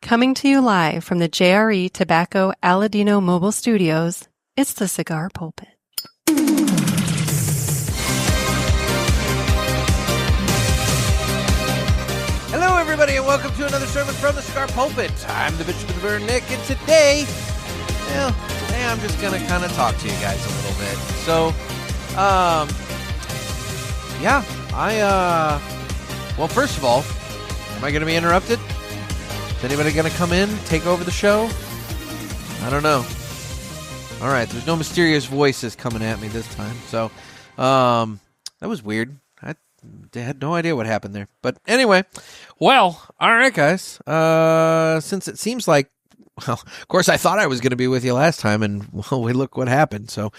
Coming to you live from the JRE Tobacco Aladino Mobile Studios, it's the Cigar Pulpit. Hello, everybody, and welcome to another sermon from the Cigar Pulpit. I'm the Bishop of the Burn, Nick, and today I'm just going to kind of talk to you guys a little bit. So, well, first of all, am I going to be interrupted? Is anybody going to come in, take over the show? I don't know. All right, there's no mysterious voices coming at me this time. So, that was weird. I had no idea what happened there. But anyway, well, all right, guys. Since it seems like, well, of course, I thought I was going to be with you last time, and well, look what happened. So,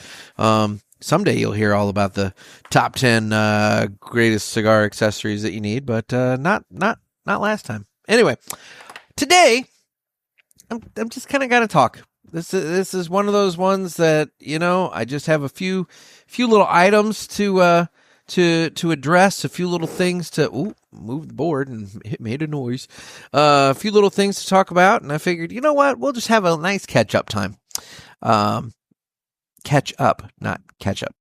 someday you'll hear all about the top 10 greatest cigar accessories that you need, but not last time. Anyway, today I'm just kind of got to talk. This is one of those ones that, you know, I just have a few little items to address, a few little things to move the board, and it made a noise. A few little things to talk about, and I figured, you know what, we'll just have a nice catch-up time. Catch up, not catch-up.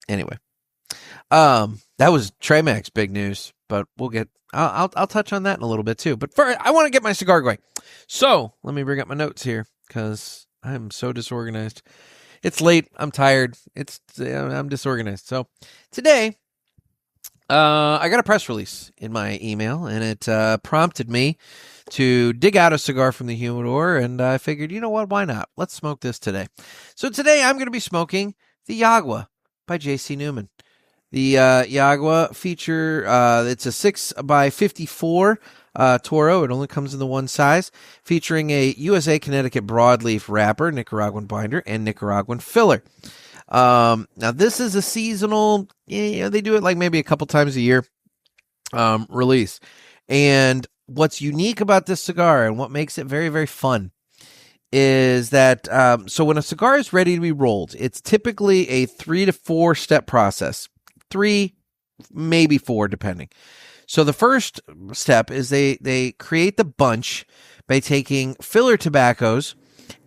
Anyway, that was Trey Mac's big news, but I'll touch on that in a little bit too. But first, I want to get my cigar going. So let me bring up my notes here because I'm so disorganized. It's late. I'm tired. I'm disorganized. So today, I got a press release in my email, and it prompted me to dig out a cigar from the humidor, and I figured, you know what, why not? Let's smoke this today. So today I'm going to be smoking the Yagua by JC Newman. The Yagua feature, it's a 6x54 Toro. It only comes in the one size, featuring a USA Connecticut broadleaf wrapper, Nicaraguan binder, and Nicaraguan filler. Now, this is a seasonal, they do it like maybe a couple times a year release. And what's unique about this cigar and what makes it very, very fun is that, so when a cigar is ready to be rolled, it's typically a 3 to 4 step process. 3, maybe 4, depending. So the first step is they create the bunch by taking filler tobaccos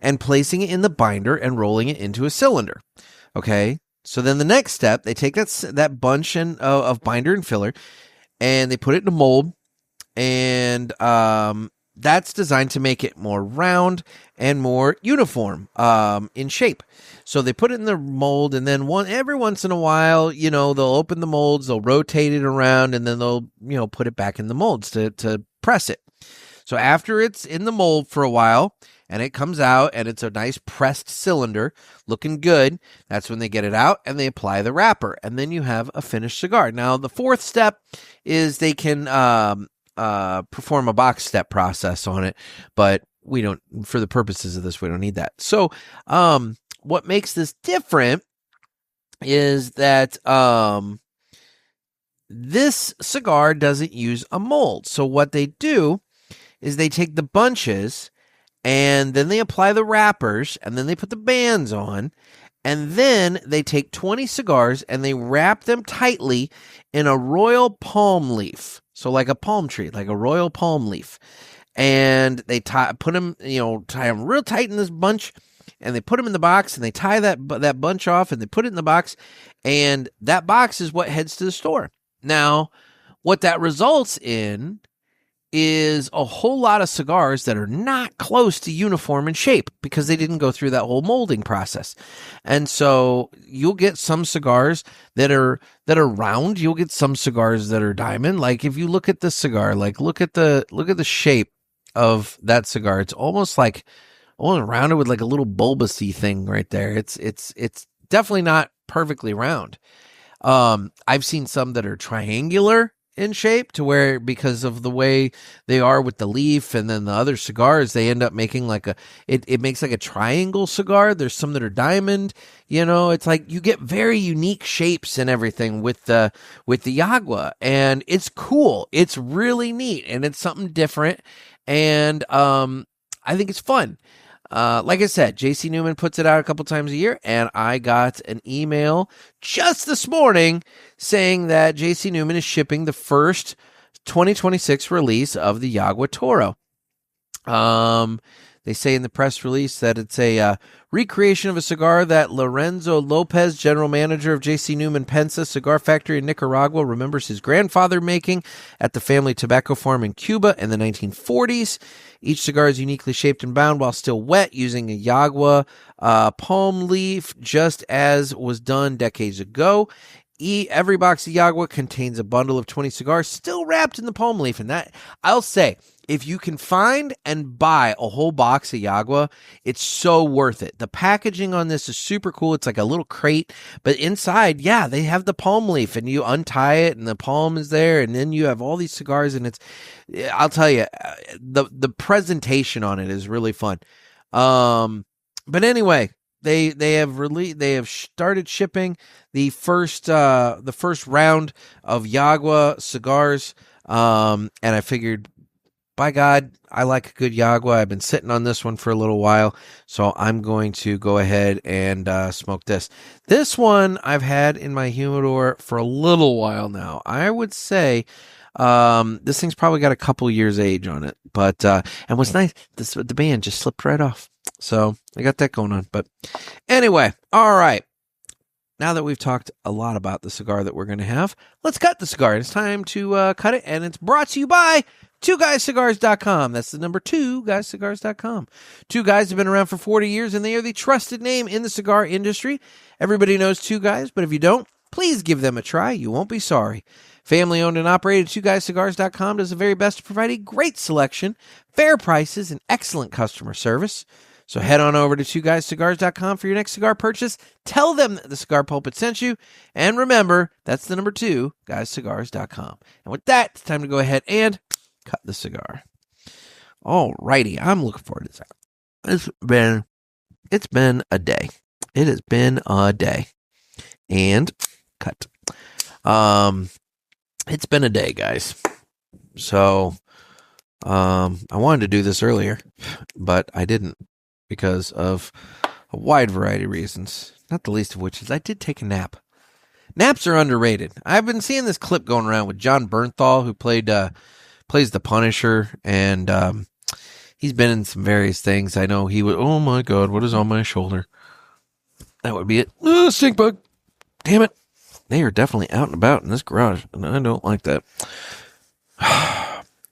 and placing it in the binder and rolling it into a cylinder. Okay. So then the next step, they take that bunch of binder and filler, and they put it in a mold, and that's designed to make it more round and more uniform in shape. So they put it in the mold, and then every once in a while, they'll open the molds, they'll rotate it around, and then they'll, put it back in the molds to press it. So after it's in the mold for a while, and it comes out, and it's a nice pressed cylinder, looking good, that's when they get it out, and they apply the wrapper, and then you have a finished cigar. Now, the fourth step is they can perform a box step process on it, but we don't, for the purposes of this, we don't need that. So, what makes this different is that this cigar doesn't use a mold. So what they do is they take the bunches, and then they apply the wrappers, and then they put the bands on, and then they take 20 cigars and they wrap them tightly in a royal palm leaf. So like a palm tree, like a royal palm leaf. And they tie them real tight in this bunch, and they put them in the box, and they tie that bunch off, and they put it in the box, and that box is what heads to the store. Now, what that results in is a whole lot of cigars that are not close to uniform in shape because they didn't go through that whole molding process. And so you'll get some cigars that are round. You'll get some cigars that are diamond. Like if you look at the cigar, like look at the shape of that cigar. It's almost rounded with like a little bulbousy thing right there. It's definitely not perfectly round. I've seen some that are triangular in shape, to where, because of the way they are with the leaf and then the other cigars, they end up making it makes like a triangle cigar. There's some that are diamond, it's like you get very unique shapes and everything with the Yagua, and it's cool. It's really neat, and it's something different, and I think it's fun. Like I said, JC Newman puts it out a couple times a year, and I got an email just this morning saying that JC Newman is shipping the first 2026 release of the Yagua Toro. They say in the press release that it's a recreation of a cigar that Lorenzo Lopez, general manager of JC Newman Pensa Cigar Factory in Nicaragua, remembers his grandfather making at the family tobacco farm in Cuba in the 1940s. Each cigar is uniquely shaped and bound while still wet using a Yagua palm leaf, just as was done decades ago. Every box of Yagua contains a bundle of 20 cigars still wrapped in the palm leaf. And that, I'll say, if you can find and buy a whole box of Yagua, it's so worth it. The packaging on this is super cool. It's like a little crate, but inside, yeah, they have the palm leaf and you untie it and the palm is there. And then you have all these cigars and I'll tell you, the presentation on it is really fun. But anyway, they have started shipping the first round of Yagua cigars. And I figured, by God, I like a good Yagua. I've been sitting on this one for a little while, so I'm going to go ahead and smoke this. This one I've had in my humidor for a little while now. I would say this thing's probably got a couple years age on it. But and what's nice, the band just slipped right off. So I got that going on. But anyway, all right. Now that we've talked a lot about the cigar that we're going to have, let's cut the cigar. It's time to cut it, and it's brought to you by TwoGuysCigars.com. That's the number 2GuysCigars.com. Two Guys have been around for 40 years, and they are the trusted name in the cigar industry. Everybody knows Two Guys, but if you don't, please give them a try. You won't be sorry. Family owned and operated, TwoGuysCigars.com does the very best to provide a great selection, fair prices, and excellent customer service. So head on over to TwoGuysCigars.com for your next cigar purchase. Tell them that the Cigar Pulpit sent you. And remember, that's the number 2GuysCigars.com. And with that, it's time to go ahead and cut the cigar. All righty, I'm looking forward to this. It's been a day. It has been a day. And cut. It's been a day, guys. So I wanted to do this earlier, but I didn't because of a wide variety of reasons, not the least of which is I did take a nap. Naps are underrated. I've been seeing this clip going around with John Bernthal, who plays the Punisher, and he's been in some various things. I know he would, oh my God, what is on my shoulder? That would be it. Stink bug. Damn it. They are definitely out and about in this garage, and I don't like that.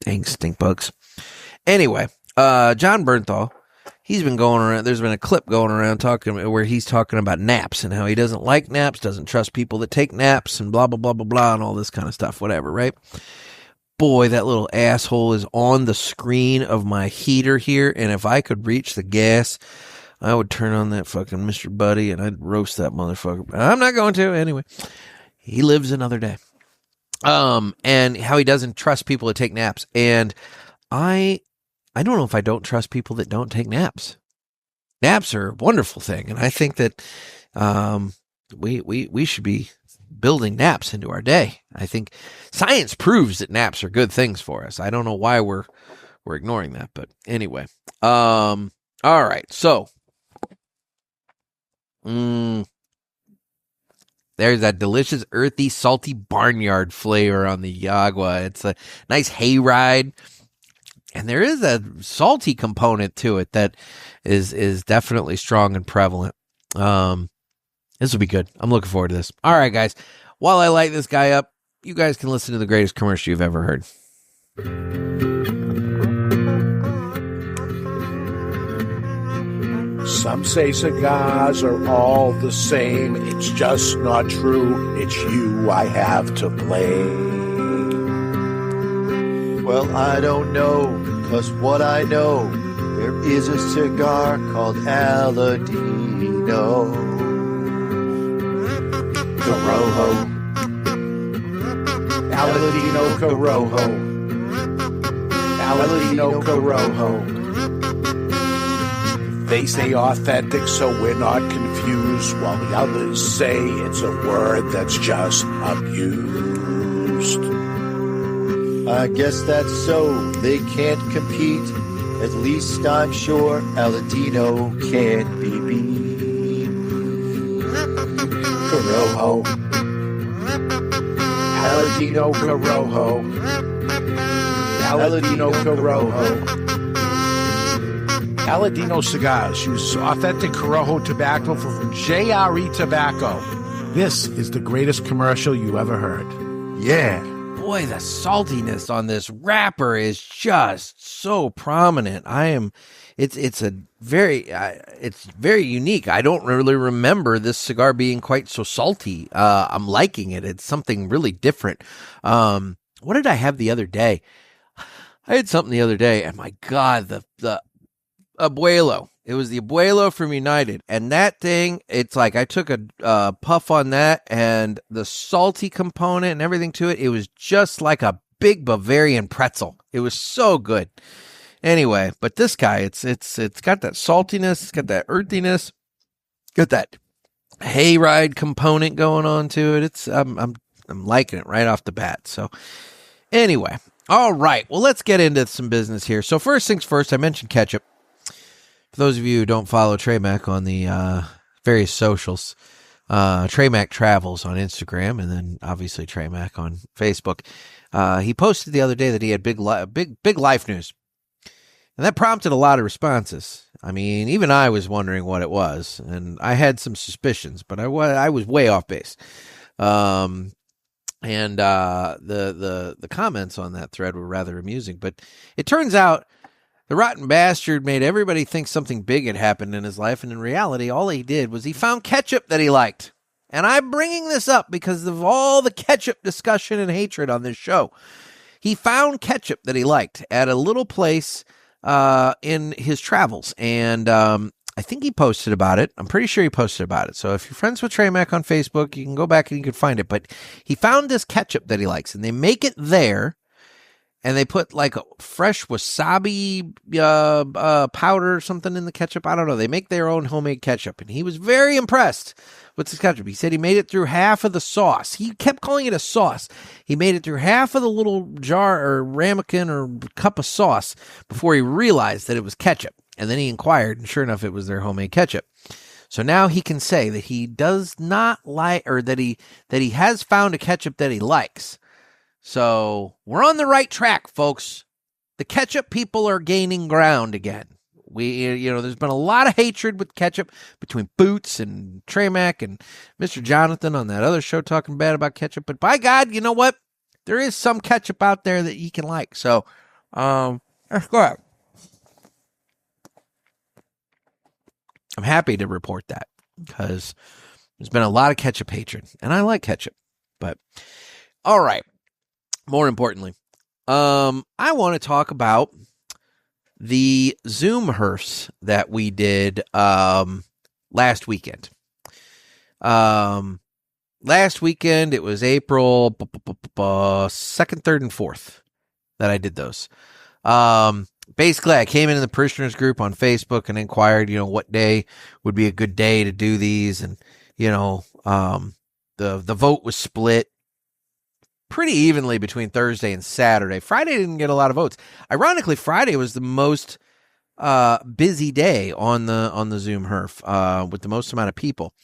Dang stink bugs. Anyway, John Bernthal, he's been going around. There's been a clip going around where he's talking about naps and how he doesn't like naps, doesn't trust people that take naps, and blah, blah, blah, blah, blah, and all this kind of stuff, whatever, right? Boy, that little asshole is on the screen of my heater here, and if I could reach the gas, I would turn on that fucking Mr. Buddy and I'd roast that motherfucker. I'm not going to. Anyway, he lives another day. And how he doesn't trust people to take naps. And I don't know if I don't trust people that don't take naps. Naps are a wonderful thing. And I think that we should be building naps into our day. I think science proves that naps are good things for us. I don't know why we're ignoring that. But anyway. All right. So. There's that delicious, earthy, salty barnyard flavor on the Yagua. It's a nice hayride. And there is a salty component to it that is definitely strong and prevalent. This will be good. I'm looking forward to this. All right, guys. While I light this guy up, you guys can listen to the greatest commercial you've ever heard. Some say cigars are all the same. It's just not true. It's you I have to blame. Well, I don't know, 'cause what I know, there is a cigar called Aladino Corojo. Aladino Corojo. Aladino Corojo. They say authentic, so we're not confused, while the others say it's a word that's just abused. I guess that's so. They can't compete. At least I'm sure Aladino can't be beat. Corojo. Aladino Corojo. Aladino Corojo. Aladino Cigars use authentic Corojo tobacco from JRE Tobacco. This is the greatest commercial you ever heard. Yeah. Boy, the saltiness on this wrapper is just so prominent. It's very unique. I don't really remember this cigar being quite so salty. I'm liking it. It's something really different. What did I have the other day? I had something the other day, and my God, the Abuelo. It was the Abuelo from United, and that thing, it's like I took a puff on that, and the salty component and everything to it, it was just like a big Bavarian pretzel. It was so good. Anyway, but this guy, it's got that saltiness, it's got that earthiness, got that hayride component going on to it. I'm liking it right off the bat. So anyway, all right. Well, let's get into some business here. So first things first, I mentioned ketchup. For those of you who don't follow Trey Mac on the various socials, Trey Mac Travels on Instagram, and then obviously Trey Mac on Facebook. He posted the other day that he had big life news, and that prompted a lot of responses. I mean, even I was wondering what it was, and I had some suspicions, but I was way off base. And the comments on that thread were rather amusing, but it turns out the rotten bastard made everybody think something big had happened in his life, and in reality, all he did was he found ketchup that he liked. And I'm bringing this up because of all the ketchup discussion and hatred on this show. He found ketchup that he liked at a little place in his travels, and I think he posted about it. I'm pretty sure he posted about it. So if you're friends with Trey Mac on Facebook, you can go back and you can find it. But he found this ketchup that he likes, and they make it there. And they put like a fresh wasabi powder or something in the ketchup. I don't know. They make their own homemade ketchup. And he was very impressed with this ketchup. He said he made it through half of the sauce. He kept calling it a sauce. He made it through half of the little jar or ramekin or cup of sauce before he realized that it was ketchup. And then he inquired, and sure enough, it was their homemade ketchup. So now he can say that he does not like, or that he has found a ketchup that he likes. So we're on the right track, folks. The ketchup people are gaining ground again. There's been a lot of hatred with ketchup between Boots and Trey Mac and Mr. Jonathan on that other show talking bad about ketchup. But by God, you know what? There is some ketchup out there that you can like. So, let's go ahead. I'm happy to report that because there's been a lot of ketchup hatred, and I like ketchup. But all right. More importantly, I want to talk about the Zoom Herfs that we did last weekend. Last weekend, it was April 2nd, 3rd, and 4th that I did those. Basically, I came into the parishioners group on Facebook and inquired, what day would be a good day to do these. And, the vote was split pretty evenly between Thursday and Saturday. Friday didn't get a lot of votes. Ironically, Friday was the most busy day on the Zoom Herf with the most amount of people.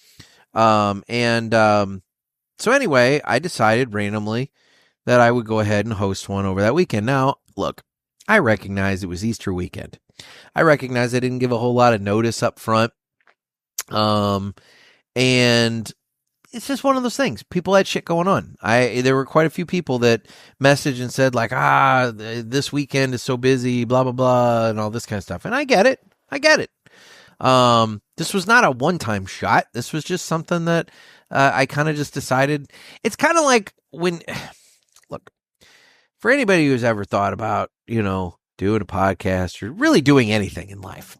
So anyway, I decided randomly that I would go ahead and host one over that weekend. Now, look, I recognize it was Easter weekend. I recognize I didn't give a whole lot of notice up front. And it's just one of those things. People had shit going on. There were quite a few people that messaged and said like, this weekend is so busy, blah, blah, blah, and all this kind of stuff. And I get it. This was not a one-time shot. This was just something that I kind of just decided. It's kind of like look, for anybody who's ever thought about, doing a podcast or really doing anything in life,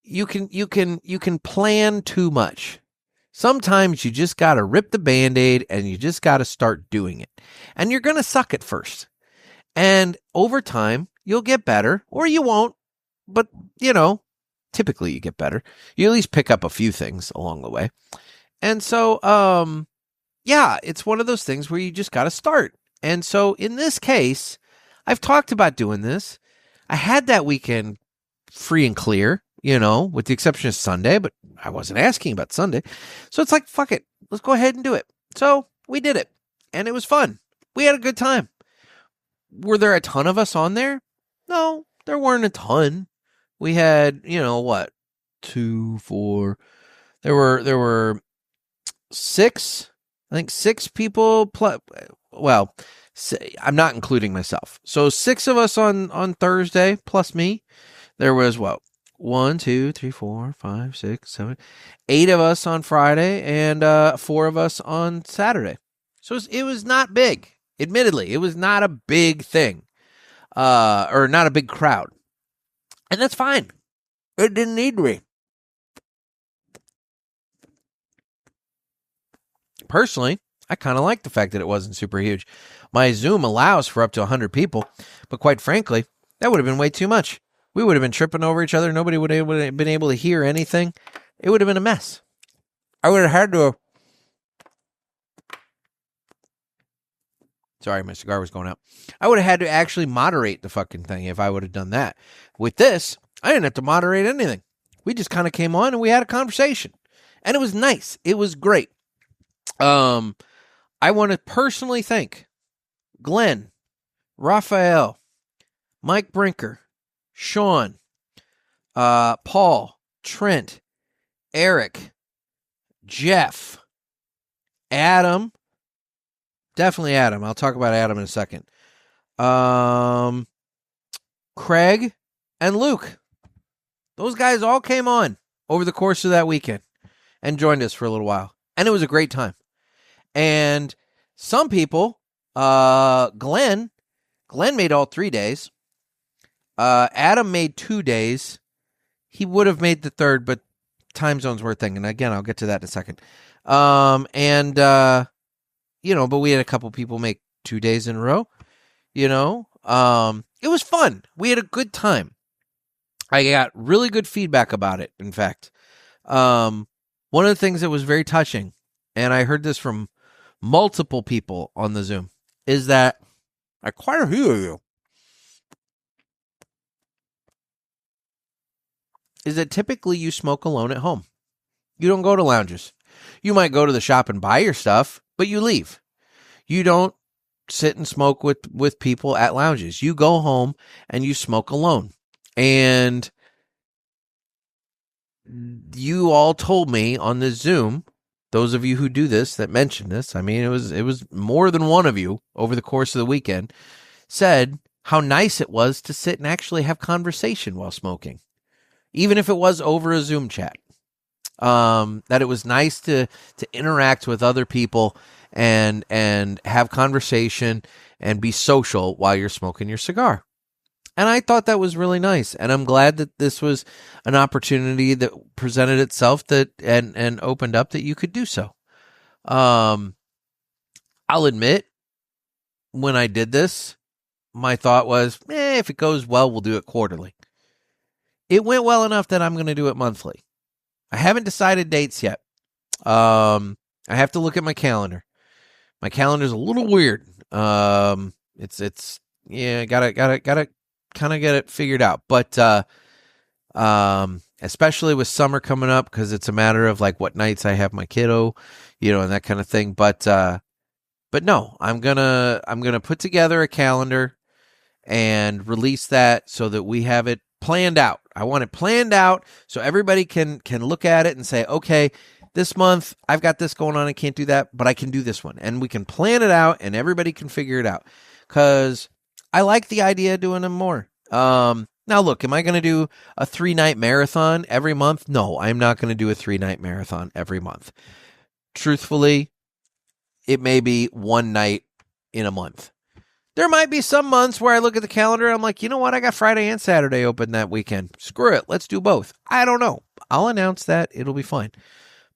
you can plan too much. Sometimes you just got to rip the Band-Aid and you just got to start doing it. And you're going to suck at first. And over time, you'll get better or you won't. But, typically you get better. You at least pick up a few things along the way. And so, it's one of those things where you just got to start. And so in this case, I've talked about doing this. I had that weekend free and clear, with the exception of Sunday, but I wasn't asking about Sunday. So it's like, fuck it. Let's go ahead and do it. So we did it and it was fun. We had a good time. Were there a ton of us on there? No, there weren't a ton. We had, what? 2, 4. There were 6, I think 6 people well, I'm not including myself. So 6 of us on Thursday plus me. There was what? 1, 2, 3, 4, 5, 6, 7, 8 of us on Friday and 4 of us on Saturday. So it was not big. Admittedly, it was not a big thing. Or not a big crowd. And that's fine. It didn't need to be. Personally, I kind of like the fact that it wasn't super huge. My Zoom allows for up to 100 people, but quite frankly, that would have been way too much. We would have been tripping over each other. Nobody would have been able to hear anything. It would have been a mess. I would have had to. Sorry, my cigar was going out. I would have had to actually moderate the fucking thing if I would have done that. With this, I didn't have to moderate anything. We just kind of came on and we had a conversation. And it was nice. It was great. I want to personally thank Glenn, Raphael, Mike Brinker, Sean, Paul, Trent, Eric, Jeff, Adam, definitely Adam. I'll talk about Adam in a second. Craig and Luke. Those guys all came on over the course of that weekend and joined us for a little while. And it was a great time. And some people, Glenn made all 3 days. Adam made 2 days. He would have made the third, but time zones were a thing. And again, I'll get to that in a second. But we had a couple people make 2 days in a row. It was fun. We had a good time. I got really good feedback about it, in fact. One of the things that was very touching, and I heard this from multiple people on the Zoom, is that quite a few of you, is that typically you smoke alone at home. You don't go to lounges. You might go to the shop and buy your stuff, but you leave. You don't sit and smoke with people at lounges. You go home and you smoke alone. And you all told me on the Zoom, those of you who do this, that mentioned this, I mean, it was more than one of you over the course of the weekend, said how nice it was to sit and actually have conversation while smoking, even if it was over a Zoom chat. That it was nice to interact with other people and have conversation and be social while you're smoking your cigar. And I thought that was really nice. And I'm glad that this was an opportunity that presented itself and opened up that you could do so. I'll admit, when I did this, my thought was, if it goes well, we'll do it quarterly. It went well enough that I'm going to do it monthly. I haven't decided dates yet. I have to look at my calendar. My calendar's a little weird. Gotta kind of get it figured out. But especially with summer coming up, because it's a matter of like what nights I have my kiddo, and that kind of thing. But no, I'm gonna put together a calendar and release that so that we have it planned out. I want it planned out so everybody can look at it and say, okay, this month I've got this going on. I can't do that, but I can do this one. And we can plan it out and everybody can figure it out. Because I like the idea of doing them more. Now, look, am I going to do a 3-night marathon every month? No, I'm not going to do a 3-night marathon every month. Truthfully, it may be 1 night in a month. There might be some months where I look at the calendar and I'm like, you know what? I got Friday and Saturday open that weekend. Screw it. Let's do both. I don't know. I'll announce that. It'll be fine.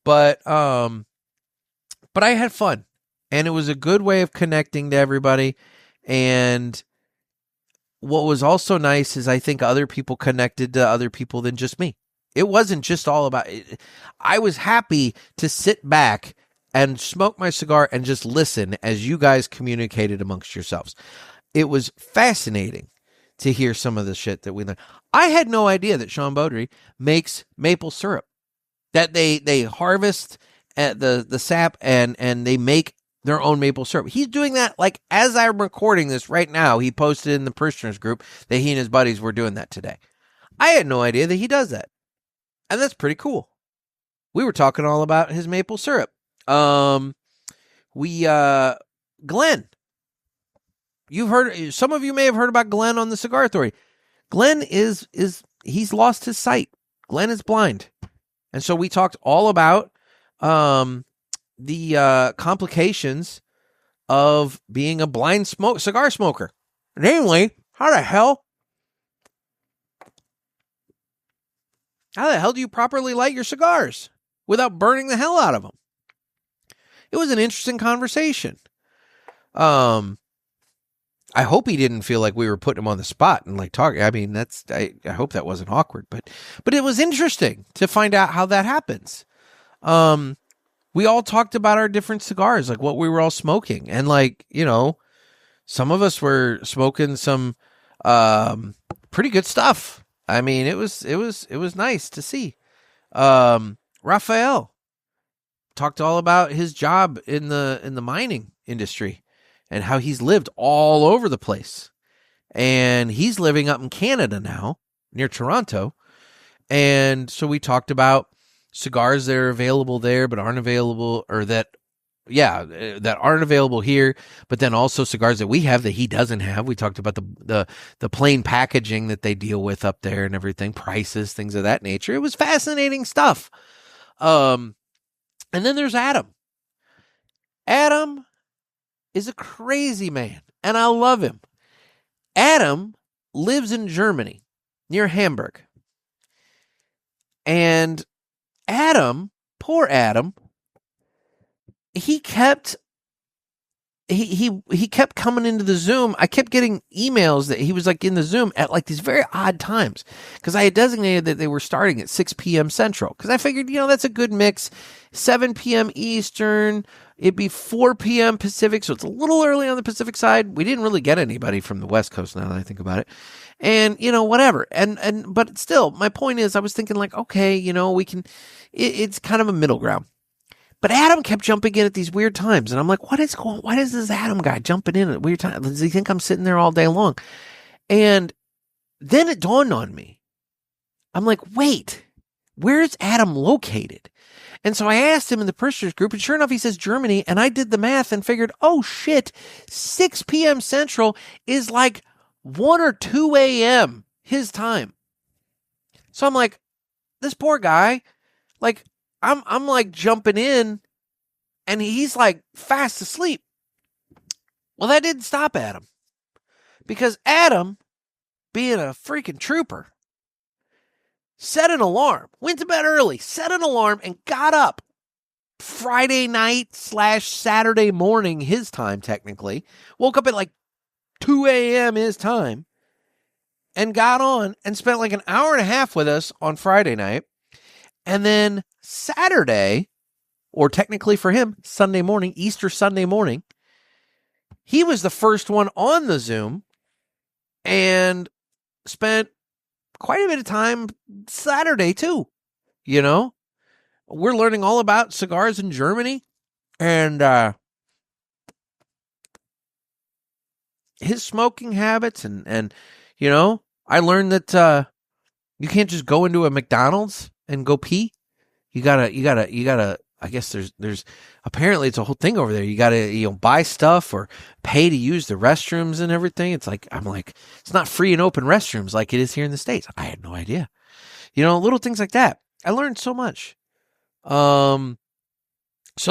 But I had fun. And it was a good way of connecting to everybody. And what was also nice is I think other people connected to other people than just me. It wasn't just all about it. I was happy to sit back and smoke my cigar and just listen as you guys communicated amongst yourselves. It was fascinating to hear some of the shit that we learned. I had no idea that Sean Beaudry makes maple syrup, that they harvest at the sap and they make their own maple syrup. He's doing that like as I'm recording this right now. He posted in the parishioners group that he and his buddies were doing that today. I had no idea that he does that. And that's pretty cool. We were talking all about his maple syrup. Glenn, you've heard, some of you may have heard about Glenn on the Cigar Authority. Glenn he's lost his sight. Glenn is blind. And so we talked all about the complications of being a blind cigar smoker. Namely, how the hell do you properly light your cigars without burning the hell out of them? It was an interesting conversation. I hope he didn't feel like we were putting him on the spot and like talking. I mean, I hope that wasn't awkward, but it was interesting to find out how that happens. We all talked about our different cigars, like what we were all smoking. And like, some of us were smoking some pretty good stuff. I mean, it was nice to see. Raphael talked all about his job in the mining industry and how he's lived all over the place. And he's living up in Canada now, near Toronto. And so we talked about cigars that are available there but aren't available, or that aren't available here, but then also cigars that we have that he doesn't have. We talked about the plain packaging that they deal with up there and everything, prices, things of that nature. It was fascinating stuff. And then there's Adam. Adam is a crazy man, and I love him. Adam lives in Germany, near Hamburg. And Adam, poor Adam, he kept coming into the Zoom. I kept getting emails that he was like in the Zoom at like these very odd times, because I had designated that they were starting at 6 p.m. Central, because I figured, that's a good mix. 7 p.m. Eastern, it'd be 4 p.m. Pacific, so it's a little early on the Pacific side. We didn't really get anybody from the West Coast now that I think about it. And, whatever. But still, my point is, I was thinking like, okay, we can, it's kind of a middle ground. But Adam kept jumping in at these weird times. And I'm like, why is this Adam guy jumping in at weird times? Does he think I'm sitting there all day long? And then it dawned on me. I'm like, wait, where's Adam located? And so I asked him in the parishioners group, and sure enough, he says Germany. And I did the math and figured, oh shit, 6 p.m. Central is like 1 or 2 a.m. his time. So I'm like, this poor guy, like, I'm like jumping in, and he's like fast asleep. Well, that didn't stop Adam, because Adam, being a freaking trooper, set an alarm, went to bed early, set an alarm, and got up Friday night / Saturday morning, his time technically, woke up at like 2 a.m. his time, and got on and spent like an hour and a half with us on Friday night. And then Saturday, or technically for him, Sunday morning, Easter Sunday morning, he was the first one on the Zoom and spent quite a bit of time Saturday too. We're learning all about cigars in Germany, and his smoking habits, and I learned that you can't just go into a McDonald's and go pee. You gotta, I guess there's apparently it's a whole thing over there. You gotta, buy stuff or pay to use the restrooms and everything. It's like, I'm like, it's not free and open restrooms like it is here in the States. I had no idea. Little things like that. I learned so much. So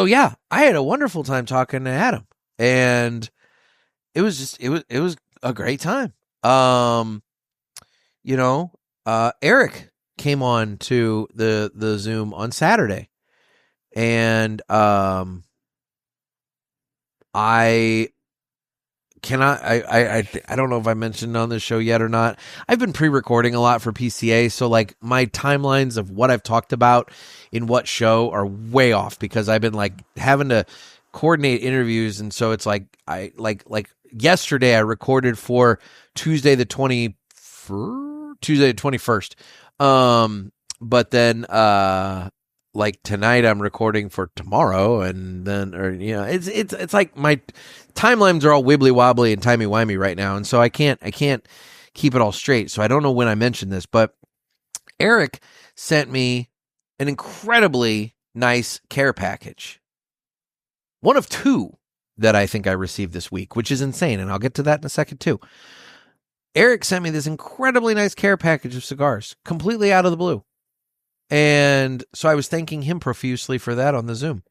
yeah, I had a wonderful time talking to Adam, and it was a great time. Eric came on to the Zoom on Saturday, and I don't know if I mentioned on this show yet or not. I've been pre-recording a lot for PCA, so like my timelines of what I've talked about in what show are way off, because I've been like having to coordinate interviews, and so it's like I like yesterday I recorded for Tuesday the 21st. But then like tonight I'm recording for tomorrow, and then it's like my timelines are all wibbly wobbly and timey wimey right now, and so I can't keep it all straight. So I don't know when I mentioned this, but Eric sent me an incredibly nice care package. One of two that I think I received this week, which is insane, and I'll get to that in a second too. Eric sent me this incredibly nice care package of cigars, completely out of the blue. And so I was thanking him profusely for that on the Zoom.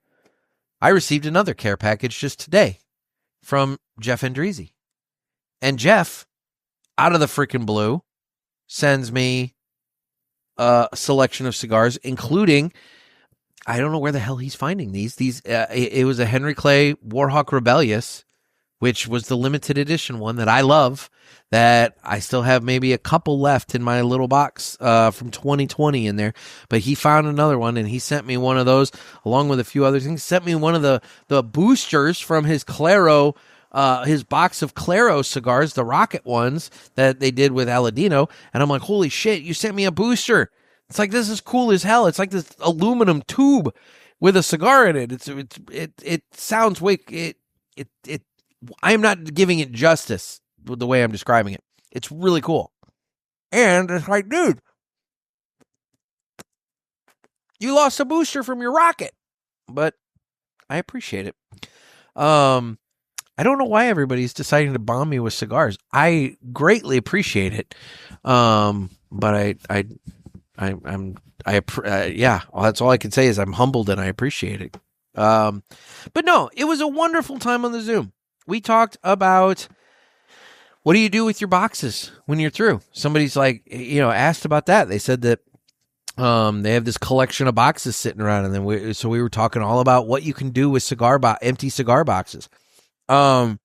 I received another care package just today from Jeff Andreezy. And Jeff, out of the freaking blue, sends me a selection of cigars, including, I don't know where the hell he's finding these. It was a Henry Clay Warhawk Rebellious, which was the limited edition one that I love, that I still have maybe a couple left in my little box from 2020 in there. But he found another one, and he sent me one of those, along with a few other things. He sent me one of the boosters from his Claro, his box of Claro cigars, the rocket ones that they did with Aladino. And I'm like, holy shit, you sent me a booster. It's like, this is cool as hell. It's like this aluminum tube with a cigar in it. It sounds way, I am not giving it justice with the way I'm describing it. It's really cool. And it's like, dude, you lost a booster from your rocket, but I appreciate it. I don't know why everybody's deciding to bomb me with cigars. I greatly appreciate it. But yeah, that's all I can say is I'm humbled and I appreciate it. But no, it was a wonderful time on the Zoom. We talked about, what do you do with your boxes when you're through? Somebody's like, asked about that. They said that they have this collection of boxes sitting around, and then we were talking all about what you can do with empty cigar boxes. We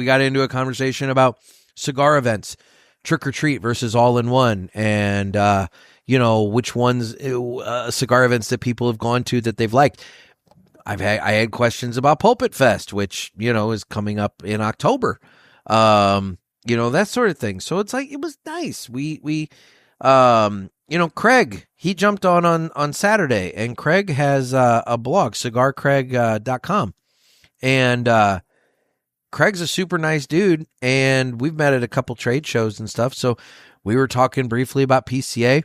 got into a conversation about cigar events, trick or treat versus all in one, and which ones cigar events that people have gone to that they've liked. I had questions about Pulpit Fest, which is coming up in October, that sort of thing. So it's like, it was nice. We Craig, he jumped on Saturday, and Craig has a blog, cigarcraig.com, and Craig's a super nice dude, and we've met at a couple trade shows and stuff. So we were talking briefly about PCA,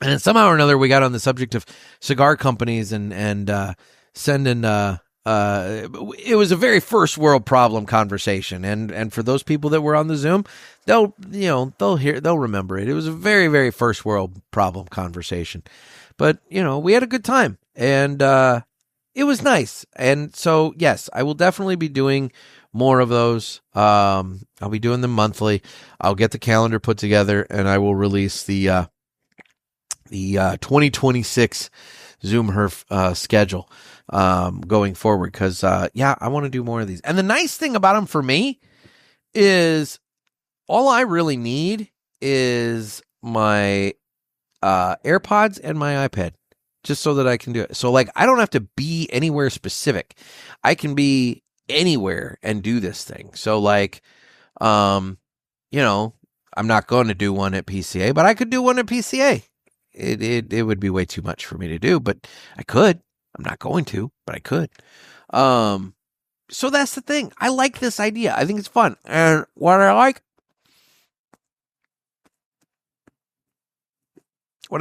and then somehow or another we got on the subject of cigar companies and sending it was a very first world problem conversation, and for those people that were on the Zoom, they'll remember it. It was a very, very first world problem conversation, but we had a good time, and it was nice. And so yes, I will definitely be doing more of those. I'll be doing them monthly. I'll get the calendar put together, and I will release the 2026 Zoom Herf schedule going forward, because I want to do more of these. And the nice thing about them for me is all I really need is my AirPods and my iPad, just so that I can do it. So like, I don't have to be anywhere specific. I can be anywhere and do this thing. So like, I'm not going to do one at PCA, but I could do one at PCA. It would be way too much for me to do, but I could. I'm not going to, but I could. So that's the thing. I like this idea. I think it's fun. And what I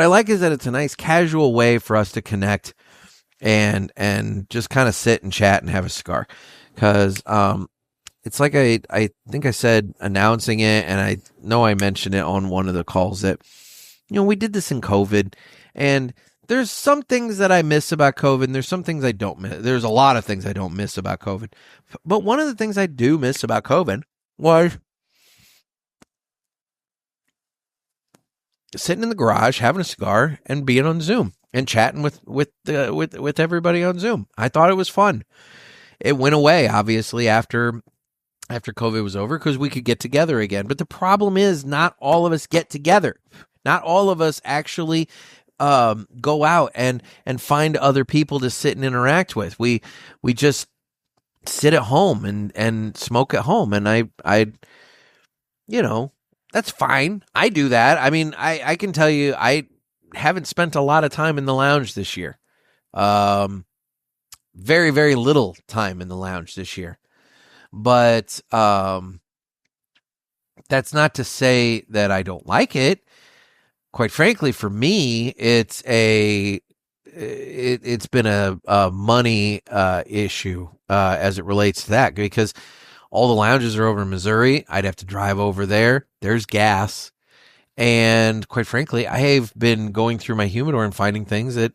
like is that it's a nice casual way for us to connect and just kind of sit and chat and have a cigar. Because it's like I think I said announcing it, and I know I mentioned it on one of the calls that, we did this in COVID, and there's some things that I miss about COVID, and there's some things I don't miss. There's a lot of things I don't miss about COVID. But one of the things I do miss about COVID was sitting in the garage, having a cigar, and being on Zoom and chatting with everybody on Zoom. I thought it was fun. It went away, obviously, after COVID was over, because we could get together again. But the problem is, not all of us get together. Not all of us actually go out and find other people to sit and interact with. We just sit at home and smoke at home. And I that's fine. I do that. I mean, I can tell you, I haven't spent a lot of time in the lounge this year. Very, very little time in the lounge this year. But That's not to say that I don't like it. Quite frankly, for me, it's been a money issue as it relates to that, because all the lounges are over in Missouri. I'd have to drive over there. There's gas. And quite frankly, I have been going through my humidor and finding things that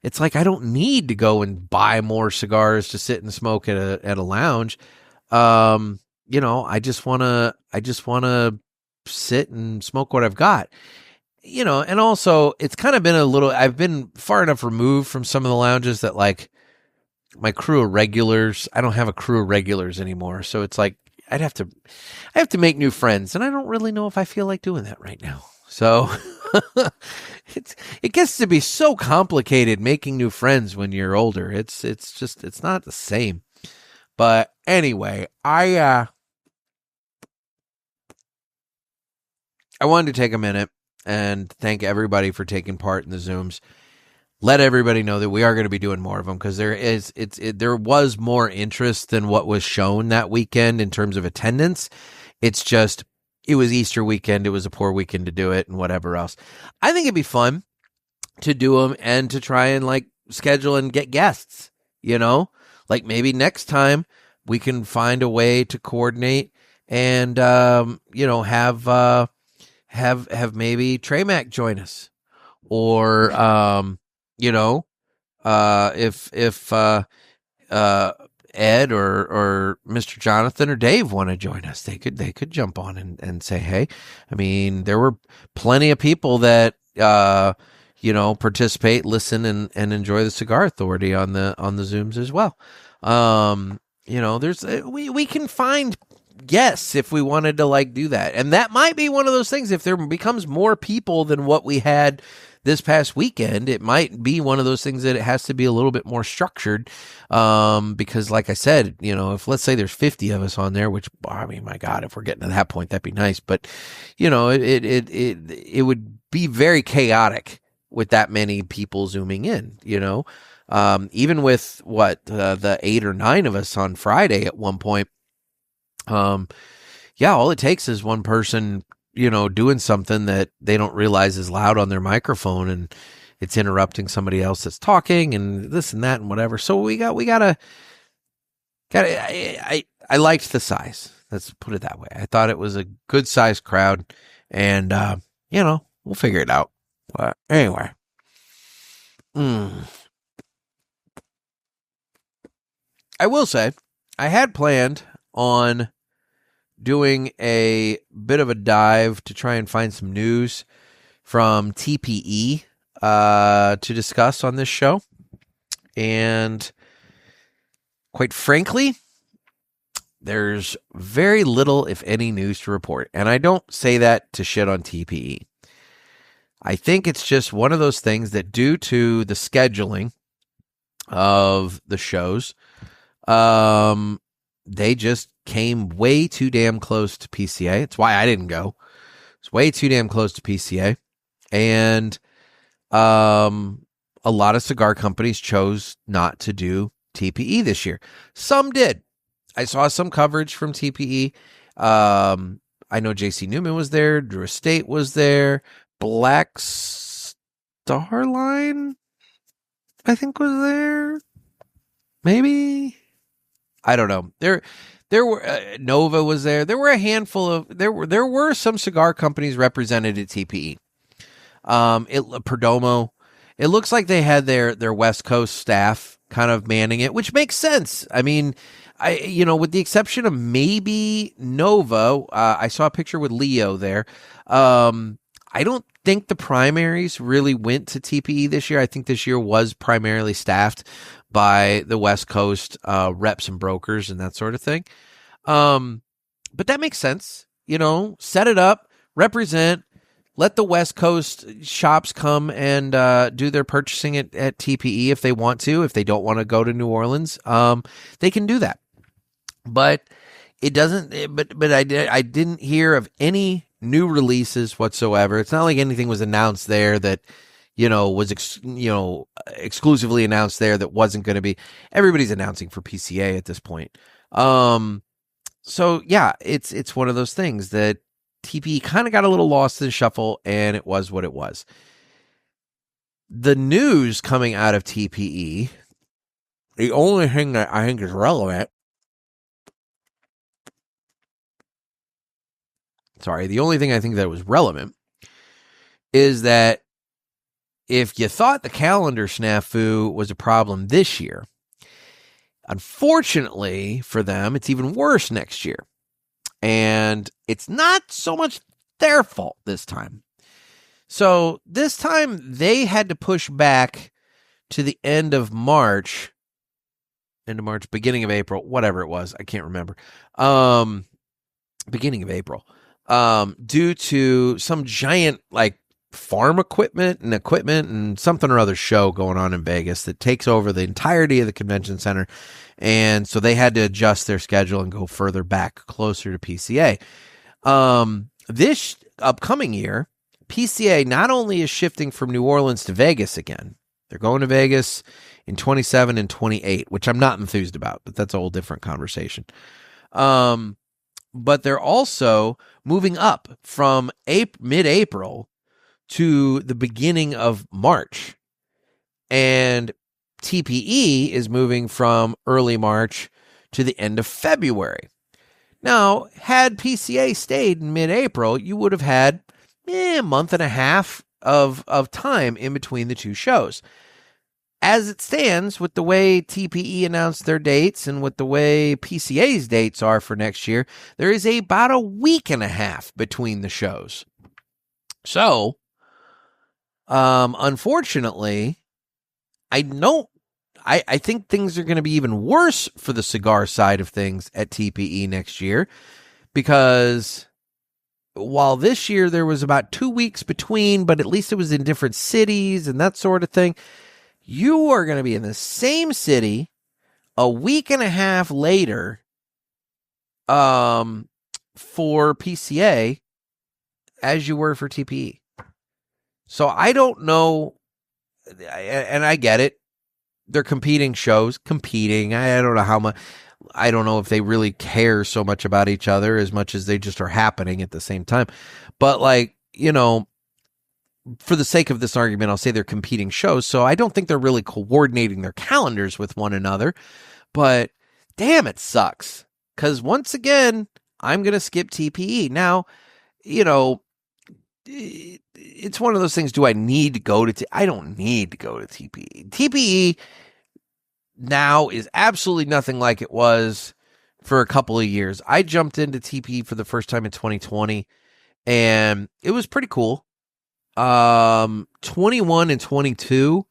it's like I don't need to go and buy more cigars to sit and smoke at a lounge. I just want to sit and smoke what I've got. And also it's kind of been I've been far enough removed from some of the lounges that, like, my crew of regulars, I don't have a crew of regulars anymore. So it's like, I have to make new friends, and I don't really know if I feel like doing that right now. So it gets to be so complicated making new friends when you're older. It's not the same. But anyway, I wanted to take a minute and thank everybody for taking part in the Zooms. Let everybody know that we are going to be doing more of them, because there was more interest than what was shown that weekend in terms of attendance. It's just, it was Easter weekend. It was a poor weekend to do it, and whatever else. I think it'd be fun to do them and to try and, like, schedule and get guests, like maybe next time we can find a way to coordinate and, have maybe Trey Mac join us, or, if Ed or Mr. Jonathan or Dave want to join us, they could jump on and say, hey. I mean, there were plenty of people that, participate, listen, and enjoy the Cigar Authority on the Zooms as well. We can find guests if we wanted to, like, do that. And that might be one of those things. If there becomes more people than what we had this past weekend, it might be one of those things that it has to be a little bit more structured. Because like I said, if, let's say, there's 50 of us on there, which, I mean, my God, if we're getting to that point, that'd be nice. But, it would be very chaotic with that many people zooming in, even with the 8 or 9 of us on Friday at one point. All it takes is one person, doing something that they don't realize is loud on their microphone, and it's interrupting somebody else that's talking, and this and that and whatever. So I liked the size. Let's put it that way. I thought it was a good sized crowd, and, we'll figure it out. But anyway, I will say I had planned on doing a bit of a dive to try and find some news from TPE to discuss on this show. And quite frankly, there's very little, if any, news to report. And I don't say that to shit on TPE. I think it's just one of those things that, due to the scheduling of the shows, they just came way too damn close to PCA. It's why I didn't go. It's way too damn close to PCA. And a lot of cigar companies chose not to do TPE this year. Some did. I saw some coverage from TPE. I know JC Newman was there. Drew Estate was there. Black Starline, I think, was there. Maybe. I don't know. There were Nova was there. There were a handful of there were some cigar companies represented at TPE. Perdomo. It looks like they had their West Coast staff kind of manning it, which makes sense. I mean, with the exception of maybe Nova, I saw a picture with Leo there. I don't think the primaries really went to TPE this year. I think this year was primarily staffed by the West Coast reps and brokers and that sort of thing. But that makes sense. Set it up, represent, let the West Coast shops come and do their purchasing at TPE if they want to. If they don't want to go to New Orleans, they can do that. But it doesn't. But I didn't hear of any new releases whatsoever. It's not like anything was announced there that was exclusively announced there that wasn't going to be. Everybody's announcing for PCA at this point. So yeah, it's one of those things that TPE kind of got a little lost in the shuffle, and it was what it was. The news coming out of TPE, the only thing that I think is relevant, the only thing I think that was relevant is that if you thought the calendar snafu was a problem this year, unfortunately for them, it's even worse next year. And it's not so much their fault this time. So this time they had to push back to the end of March, beginning of April, whatever it was. I can't remember. Beginning of April, due to some giant farm equipment and something or other show going on in Vegas that takes over the entirety of the convention center. And so they had to adjust their schedule and go further back, closer to PCA. This upcoming year, PCA not only is shifting from New Orleans to Vegas again, they're going to Vegas in 27 and 28, which I'm not enthused about, but that's a whole different conversation. But they're also moving up from mid-April to the beginning of March. And TPE is moving from early March to the end of February. Now, had PCA stayed in mid-April, you would have had a month and a half of time in between the two shows. As it stands, with the way TPE announced their dates and with the way PCA's dates are for next year, there is about a week and a half between the shows. So, unfortunately, I think things are going to be even worse for the cigar side of things at TPE next year, because while this year there was about 2 weeks between, but at least it was in different cities and that sort of thing, you are going to be in the same city a week and a half later for PCA as you were for TPE. So I don't know, and I get it. They're competing shows. I don't know how much. I don't know if they really care so much about each other as much as they just are happening at the same time. But for the sake of this argument, I'll say they're competing shows. So I don't think they're really coordinating their calendars with one another. But damn, it sucks. Because once again, I'm going to skip TPE. Now, it's one of those things. Do I need to go to I don't need to go to TPE. TPE now is absolutely nothing like it was for a couple of years. I jumped into TPE for the first time in 2020, and it was pretty cool. 21 and 22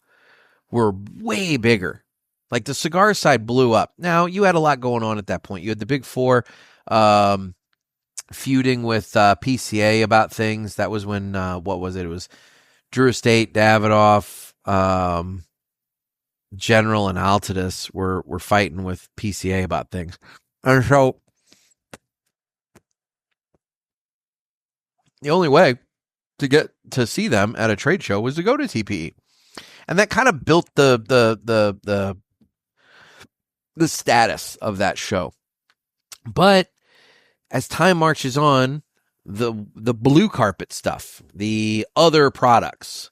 were way bigger. Like, the cigar side blew up. Now, you had a lot going on at that point. You had the big four, feuding with PCA about things. That was when, what was it? It was Drew Estate, Davidoff, General, and Altadis were fighting with PCA about things. And so the only way to get to see them at a trade show was to go to TPE. And that kind of built the status of that show. But as time marches on, the blue carpet stuff, the other products,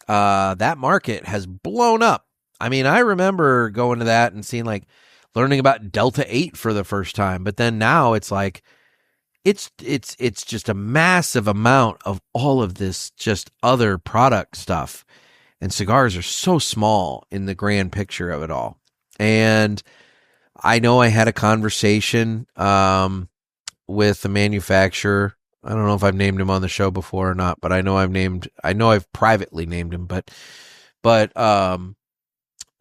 that market has blown up. I mean, I remember going to that and seeing, learning about Delta 8 for the first time. But then now it's it's just a massive amount of all of this just other product stuff. And cigars are so small in the grand picture of it all. And I know I had a conversation with a manufacturer. I don't know if I've named him on the show before or not, but I know I've privately named him, but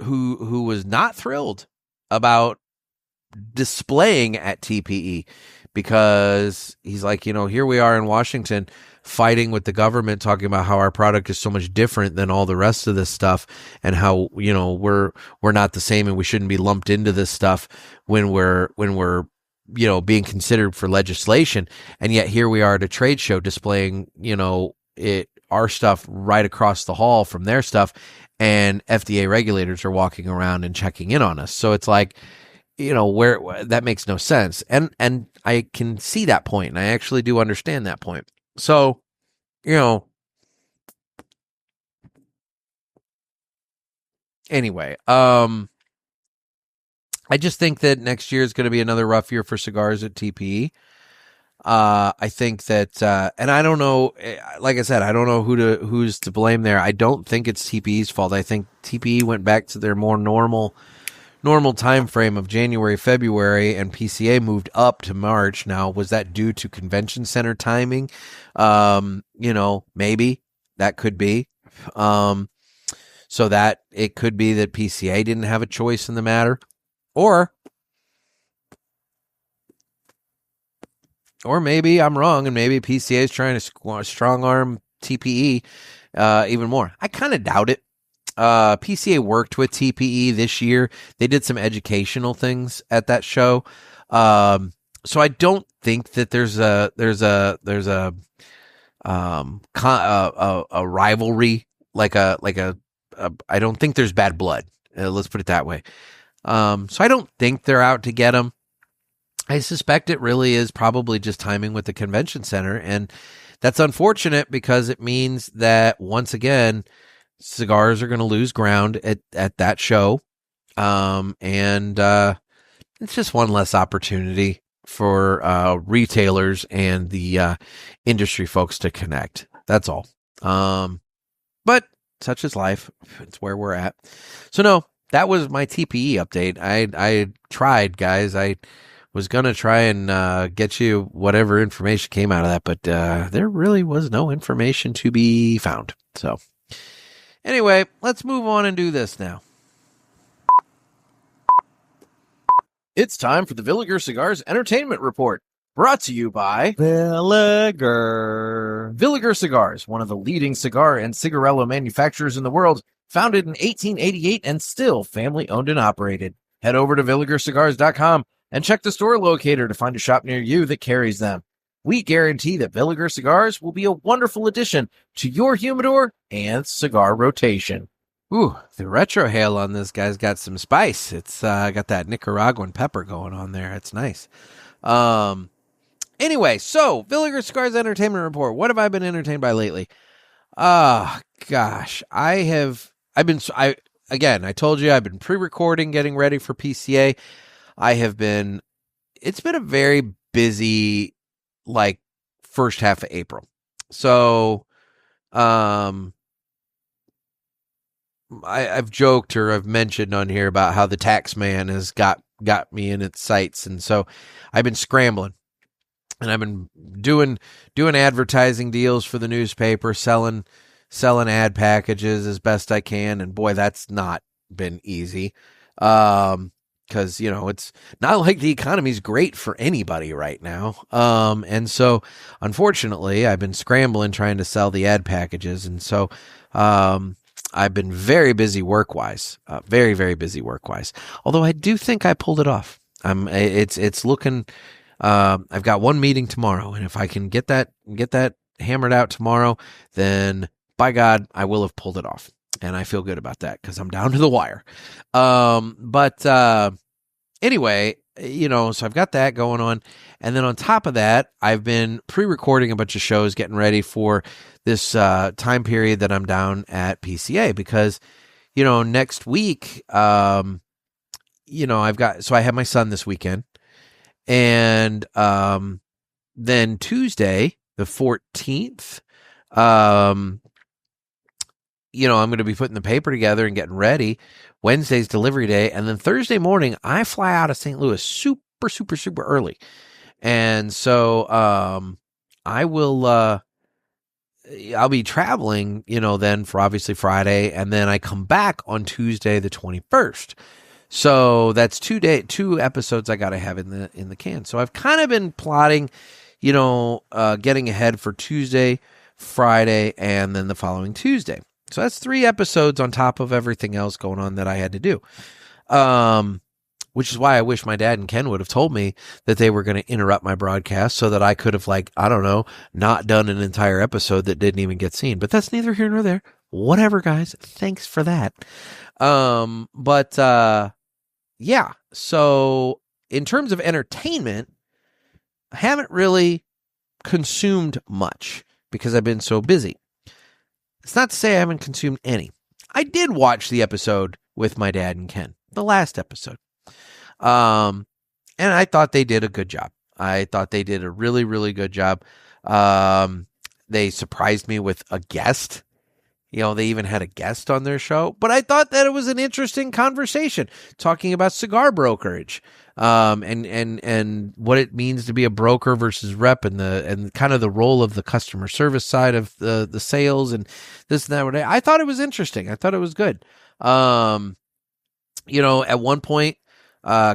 who was not thrilled about displaying at TPE, because he's like, here we are in Washington fighting with the government, talking about how our product is so much different than all the rest of this stuff, and how, we're not the same and we shouldn't be lumped into this stuff when we're being considered for legislation. And yet here we are at a trade show displaying, our stuff right across the hall from their stuff, and FDA regulators are walking around and checking in on us. So it's like, where that makes no sense. And I can see that point, and I actually do understand that point. So, anyway, I just think that next year is going to be another rough year for cigars at TPE. I think that, and I don't know, like I said, I don't know who's to blame there. I don't think it's TPE's fault. I think TPE went back to their more normal time frame of January, February, and PCA moved up to March. Now, was that due to convention center timing? Maybe that could be. So that it could be that PCA didn't have a choice in the matter, or maybe I'm wrong, and maybe PCA is trying to strong arm TPE even more. I kind of doubt it. PCA worked with TPE this year. They did some educational things at that show. So I don't think that there's a rivalry, like a I don't think there's bad blood. Let's put it that way. So I don't think they're out to get them. I suspect it really is probably just timing with the convention center, and that's unfortunate because it means that once again, cigars are going to lose ground at that show. And it's just one less opportunity for retailers and the industry folks to connect. That's all. But such is life. It's where we're at. So no, that was my TPE update. I tried, guys. I was going to try and get you whatever information came out of that, but there really was no information to be found. So anyway, let's move on and do this now. It's time for the Villiger Cigars Entertainment Report, brought to you by Villiger. Villiger Cigars, one of the leading cigar and cigarello manufacturers in the world, founded in 1888 and still family-owned and operated. Head over to VilligerCigars.com and check the store locator to find a shop near you that carries them. We guarantee that Villiger Cigars will be a wonderful addition to your humidor and cigar rotation. Ooh, the retrohale on this guy's got some spice. It's got that Nicaraguan pepper going on there. It's nice. Anyway, so Villiger Cigars Entertainment Report. What have I been entertained by lately? Gosh, I told you I've been pre-recording, getting ready for PCA. It's been a very busy, first half of April. So, I've joked or I've mentioned on here about how the tax man has got me in its sights. And so I've been scrambling, and I've been doing advertising deals for the newspaper, selling ad packages as best I can. And boy, that's not been easy. Because, it's not like the economy's great for anybody right now. And so, unfortunately, I've been scrambling trying to sell the ad packages. And so, I've been very busy work-wise, very, very busy work-wise. Although I do think I pulled it off. It's looking, I've got one meeting tomorrow, and if I can get that hammered out tomorrow, then by God, I will have pulled it off. And I feel good about that because I'm down to the wire. Anyway, so I've got that going on. And then on top of that, I've been pre-recording a bunch of shows, getting ready for this time period that I'm down at PCA because, next week, I have my son this weekend. And then Tuesday, the 14th, I'm going to be putting the paper together and getting ready. Wednesday's delivery day. And then Thursday morning, I fly out of St. Louis super, super, super early. And so I will, I'll be traveling, then for obviously Friday. And then I come back on Tuesday, the 21st. So that's 2 episodes I got to have in the can. So I've kind of been plotting, getting ahead for Tuesday, Friday, and then the following Tuesday. So that's 3 episodes on top of everything else going on that I had to do. Which is why I wish my dad and Ken would have told me that they were going to interrupt my broadcast so that I could have, not done an entire episode that didn't even get seen. But that's neither here nor there. Whatever, guys. Thanks for that. yeah, so in terms of entertainment, I haven't really consumed much because I've been so busy. It's not to say I haven't consumed any. I did watch the episode with my dad and Ken, the last episode. And I thought they did a good job. I thought they did a really, really good job. They surprised me with a guest. They even had a guest on their show. But I thought that it was an interesting conversation talking about cigar brokerage, and what it means to be a broker versus rep, and kind of the role of the customer service side of the sales and this and that. I thought it was interesting. I thought it was good. At one point,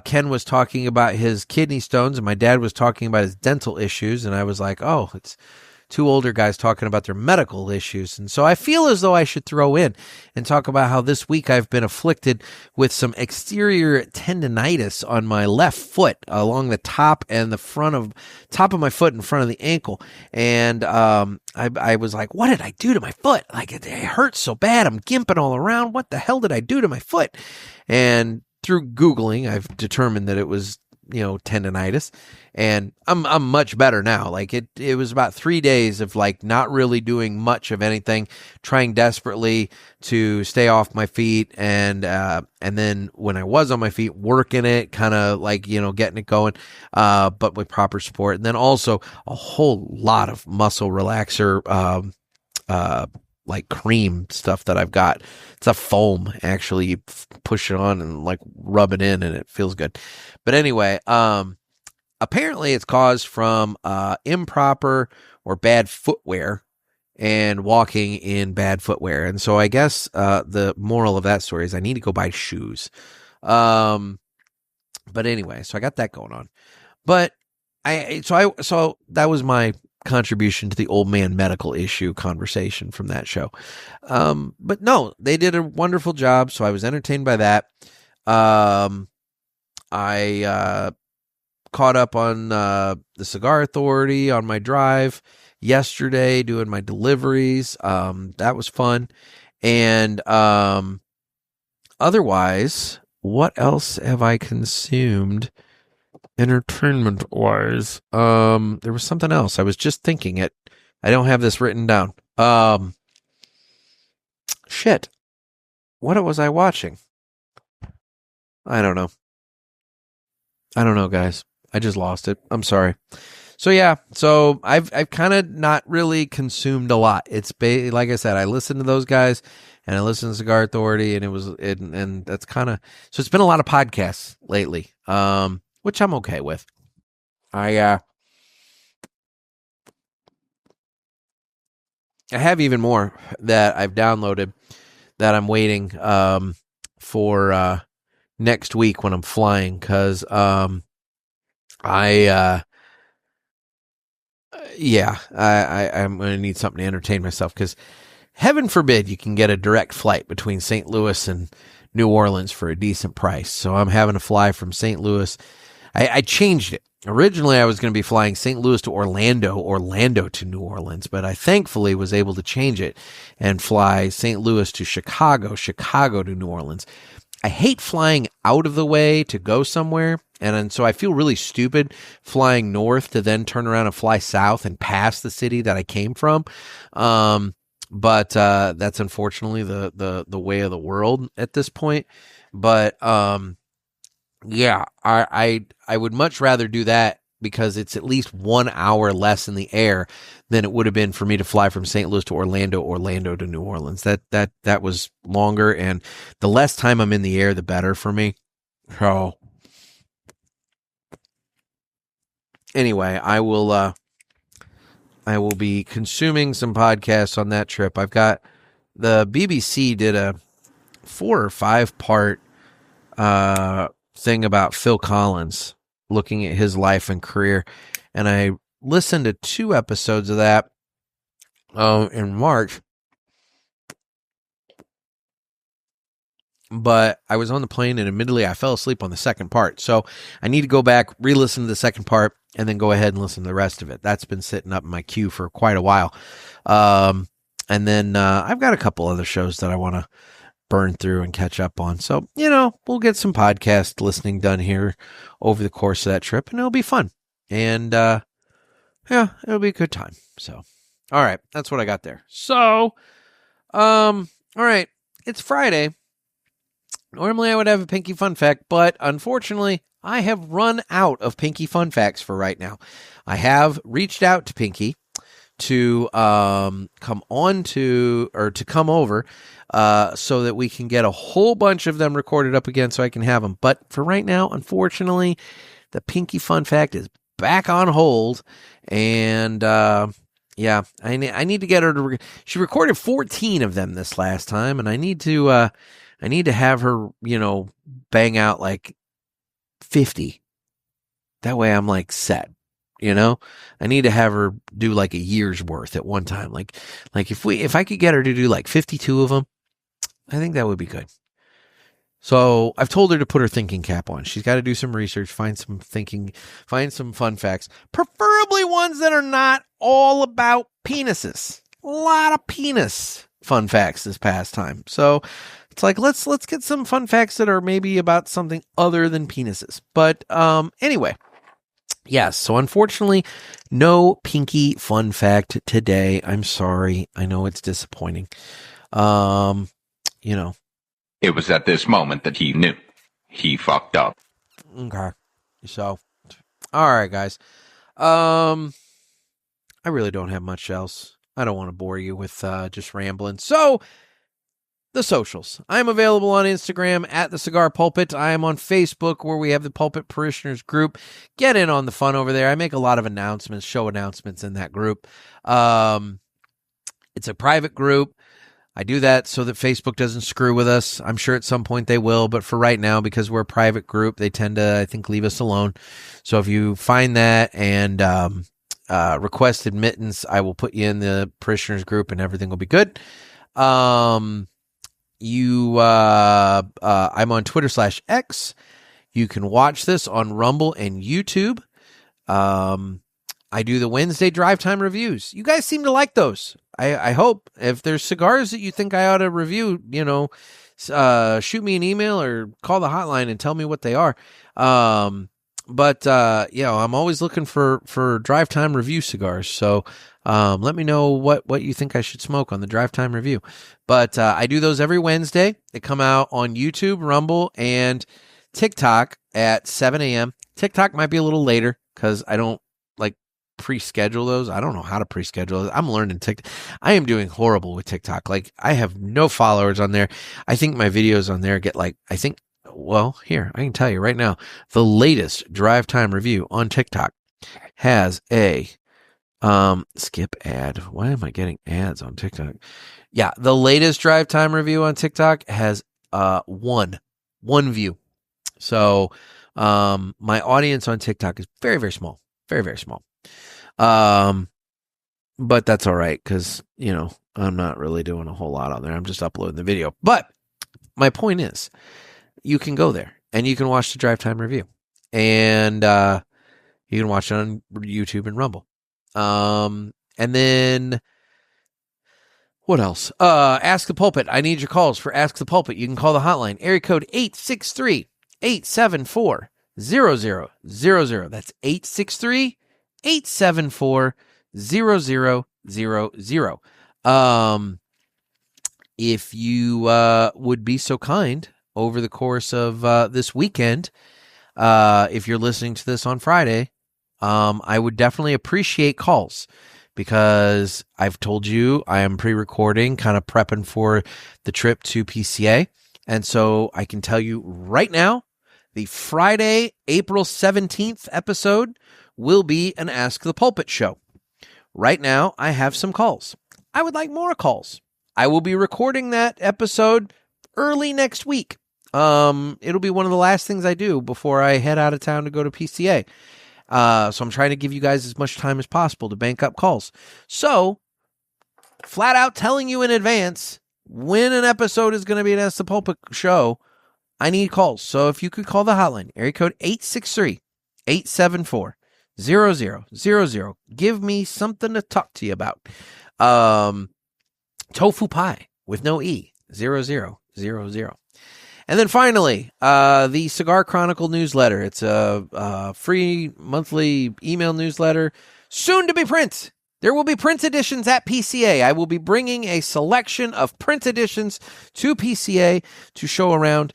Ken was talking about his kidney stones and my dad was talking about his dental issues. And I was like, oh, it's two older guys talking about their medical issues. And so I feel as though I should throw in and talk about how this week I've been afflicted with some exterior tendonitis on my left foot along the top and the top of my foot in front of the ankle. And I was like, what did I do to my foot? Like, it hurts so bad. I'm gimping all around. What the hell did I do to my foot? And through Googling, I've determined that it was tendonitis, and I'm much better now. Like it was about 3 days of like not really doing much of anything, trying desperately to stay off my feet, and then when I was on my feet, working it, kind of like getting it going, but with proper support, and then also a whole lot of muscle relaxer, like cream stuff that I've got. It's a foam, actually. You push it on and like rub it in and it feels good. But anyway, apparently it's caused from improper or bad footwear and walking in bad footwear. And so I guess the moral of that story is I need to go buy shoes. But anyway, so I got that going on. But so that was my contribution to the old man medical issue conversation from that show. But no, they did a wonderful job. So I was entertained by that. I caught up on the Cigar Authority on my drive yesterday, doing my deliveries. That was fun. And otherwise, what else have I consumed entertainment wise? There was something else. I was just thinking it. I don't have this written down. Shit. What was I watching? I don't know, guys. I just lost it. I'm sorry. So yeah, so I've kind of not really consumed a lot. It's like I said, I listened to those guys and I listened to Cigar Authority, and and that's kind of, so it's been a lot of podcasts lately. Which I'm okay with. I have even more that I've downloaded that I'm waiting for next week when I'm flying, because I'm going to need something to entertain myself, because heaven forbid you can get a direct flight between St. Louis and New Orleans for a decent price. So I'm having to fly from St. Louis. I changed it. Originally, I was going to be flying St. Louis to Orlando to New Orleans, but I thankfully was able to change it and fly St. Louis to Chicago to New Orleans. I hate flying out of the way to go somewhere, and so I feel really stupid flying north to then turn around and fly south and pass the city that I came from. But that's unfortunately the way of the world at this point. But yeah, I would much rather do that, because it's at least 1 hour less in the air than it would have been for me to fly from St. Louis to Orlando to New Orleans. That was longer, and the less time I'm in the air, the better for me. So anyway, I will be consuming some podcasts on that trip. I've got, the BBC did a 4 or 5 part thing about Phil Collins, looking at his life and career, and I listened to 2 episodes of that in March, but I was on the plane and admittedly I fell asleep on the second part, so I need to go back, re-listen to the second part, and then go ahead and listen to the rest of it. That's been sitting up in my queue for quite a while. And then I've got a couple other shows that I want to burn through and catch up on. So, we'll get some podcast listening done here over the course of that trip, and it'll be fun. And, it'll be a good time. So, all right, that's what I got there. So, all right, it's Friday. Normally I would have a Pinky Fun Fact, but unfortunately I have run out of Pinky Fun Facts for right now. I have reached out to Pinky to come over so that we can get a whole bunch of them recorded up again so I can have them. But for right now, unfortunately, the Pinky Fun Fact is back on hold. And I need to get her to. She recorded 14 of them this last time, and I need to have her, bang out like 50. That way I'm like set, I need to have her do like a year's worth at one time. Like if I could get her to do like 52 of them, I think that would be good. So I've told her to put her thinking cap on. She's got to do some research, find some fun facts, preferably ones that are not all about penises. A lot of penis fun facts this past time. So it's like, let's get some fun facts that are maybe about something other than penises. But anyway, yes. So unfortunately, no Pinky Fun Fact today. I'm sorry. I know it's disappointing. It was at this moment that he knew he fucked up. Okay. So, all right, guys. I really don't have much else. I don't want to bore you with just rambling. So, the socials. I am available on Instagram at the Cigar Pulpit. I am on Facebook where we have the Pulpit Parishioners group. Get in on the fun over there. I make a lot of announcements, show announcements in that group. It's a private group. I do that so that Facebook doesn't screw with us. I'm sure at some point they will, but for right now, because we're a private group, they tend to, I think, leave us alone. So if you find that and request admittance, I will put you in the parishioners group and everything will be good. I'm on Twitter/X. You can watch this on Rumble and YouTube. I do the Wednesday drive time reviews. You guys seem to like those. I hope. If there's cigars that you think I ought to review, shoot me an email or call the hotline and tell me what they are. I'm always looking for drive time review cigars. So let me know what you think I should smoke on the drive time review. But I do those every Wednesday. They come out on YouTube, Rumble, and TikTok at 7 a.m. TikTok might be a little later because I don't pre-schedule those. I don't know how to pre-schedule it. I'm learning TikTok. I am doing horrible with TikTok. I have no followers on there. I think my videos on there get here, I can tell you right now, the latest drive time review on TikTok has a skip ad. Why am I getting ads on TikTok? Yeah, the latest drive time review on TikTok has one view. So my audience on TikTok is very, very small. Very, very small. But that's all right because, I'm not really doing a whole lot on there. I'm just uploading the video. But my point is, you can go there and you can watch the drive time review. And you can watch it on YouTube and Rumble. And then what else? Ask the Pulpit. I need your calls for Ask the Pulpit. You can call the hotline. Area code 863-874-0000. That's 863-874-0000. If you would be so kind over the course of this weekend, if you're listening to this on Friday, I would definitely appreciate calls because I've told you I am pre-recording, kind of prepping for the trip to PCA. And so I can tell you right now, the Friday, April 17th episode will be an Ask the Pulpit show. Right now, I have some calls. I would like more calls. I will be recording that episode early next week. It'll be one of the last things I do before I head out of town to go to PCA. So I'm trying to give you guys as much time as possible to bank up calls. So, flat out telling you in advance when an episode is going to be an Ask the Pulpit show, I need calls. So if you could call the hotline, area code 863-874-0000. Give me something to talk to you about. Tofu pie with no E, 0000. And then finally, the Cigar Chronicle newsletter. It's a free monthly email newsletter, soon to be print. There will be print editions at PCA. I will be bringing a selection of print editions to PCA to show around.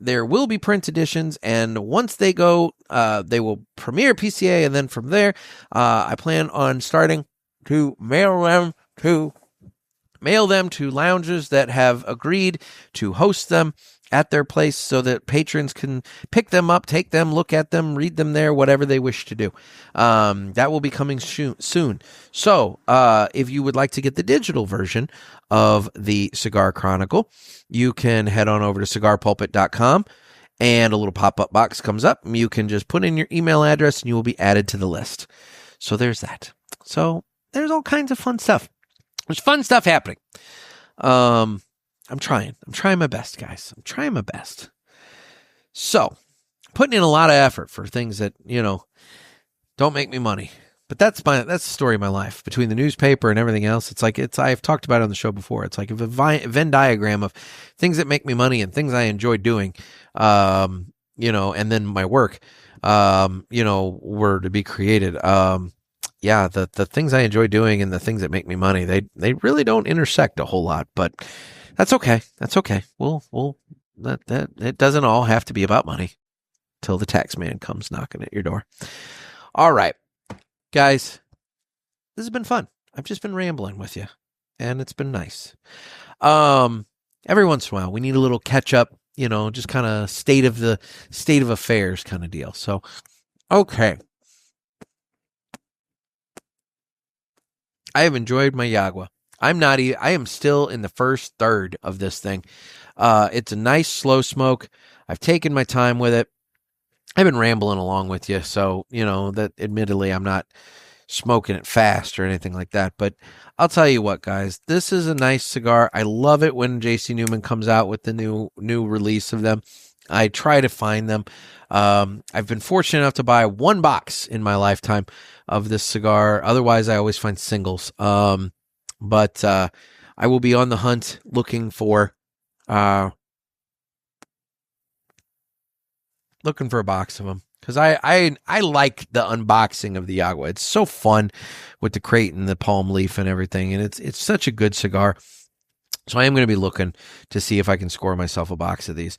There will be print editions, and once they go, they will premiere PCA, and then from there, I plan on starting to mail them to lounges that have agreed to host them at their place so that patrons can pick them up, take them, look at them, read them there, whatever they wish to do. That will be coming soon. So if you would like to get the digital version of the Cigar Chronicle, you can head on over to cigarpulpit.com, and a little pop-up box comes up. You can just put in your email address and you will be added to the list. So there's that. So there's all kinds of fun stuff. There's fun stuff happening. I'm trying my best, guys. I'm trying my best. So, putting in a lot of effort for things that, don't make me money. But that's the story of my life. Between the newspaper and everything else, I've talked about it on the show before. It's like a Venn diagram of things that make me money and things I enjoy doing, and then my work, were to be created. The things I enjoy doing and the things that make me money, they really don't intersect a whole lot, but that's okay. That's okay. That it doesn't all have to be about money till the tax man comes knocking at your door. All right, guys, this has been fun. I've just been rambling with you, and it's been nice. Every once in a while, we need a little catch up, just kind of state of affairs kind of deal. So, okay. I have enjoyed my Yagua. I am still in the first third of this thing. It's a nice slow smoke. I've taken my time with it. I've been rambling along with you, so, that admittedly I'm not smoking it fast or anything like that. But I'll tell you what, guys, this is a nice cigar. I love it when JC Newman comes out with the new release of them. I try to find them. I've been fortunate enough to buy one box in my lifetime of this cigar. Otherwise, I always find singles. But I will be on the hunt looking for a box of them, because I like the unboxing of the Yagua. It's so fun with the crate and the palm leaf and everything, and it's such a good cigar. So I am going to be looking to see if I can score myself a box of these.